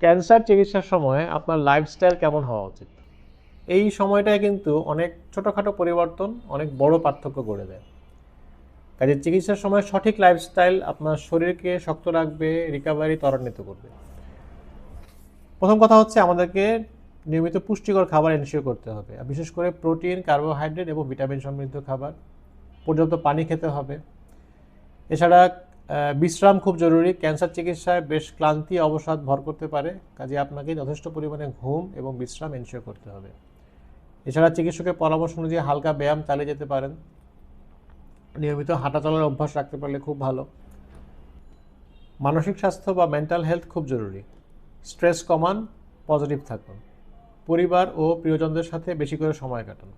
Cancer চিকিৎসার সময় আপনার লাইফস্টাইল কেমন হওয়া উচিত? এই সময়টায় কিন্তু অনেক ছোটোখাটো পরিবর্তন অনেক বড় পার্থক্য গড়ে দেয়। কাজে চিকিৎসার সময় সঠিক লাইফস্টাইল আপনার শরীরকে শক্ত রাখবে, রিকভারি ত্বরান্বিত করবে। প্রথম কথা হচ্ছে আমাদেরকে নিয়মিত পুষ্টিকর খাবার এনশিওর করতে হবে, আর বিশেষ করে প্রোটিন, কার্বোহাইড্রেট এবং ভিটামিন সমৃদ্ধ খাবার। পর্যাপ্ত পানি খেতে হবে। এছাড়া বিশ্রাম খুব জরুরি। ক্যান্সার চিকিৎসায় বেশ ক্লান্তি, অবসাদ ভর করতে পারে, কাজে আপনাকে যথেষ্ট পরিমাণে ঘুম এবং বিশ্রাম এনশিওর করতে হবে। এছাড়া চিকিৎসকের পরামর্শ অনুযায়ী হালকা ব্যায়াম চালিয়ে যেতে পারেন। নিয়মিত হাঁটা চলার অভ্যাস রাখতে পারলে খুব ভালো। মানসিক স্বাস্থ্য বা মেন্টাল হেলথ খুব জরুরি। স্ট্রেস কমান, পজিটিভ থাকুন, পরিবার ও প্রিয়জনদের সাথে বেশি করে সময় কাটান।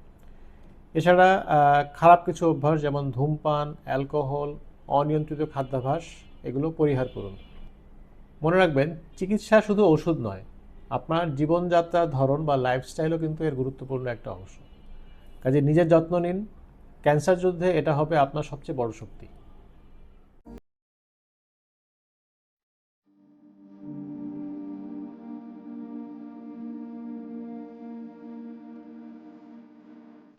এছাড়া খারাপ কিছু অভ্যাস যেমন ধূমপান, অ্যালকোহল, অনিয়ন্ত্রিত খাদ্যাভ্যাস এগুলো পরিহার করুন। মনে রাখবেন, চিকিৎসা শুধু ওষুধ নয়, আপনার জীবনযাত্রার ধরন বা লাইফস্টাইলও কিন্তু এর গুরুত্বপূর্ণ একটা অংশ। কাজে নিজের যত্ন নিন। ক্যান্সার যুদ্ধে এটা হবে আপনার সবচেয়ে বড় শক্তি।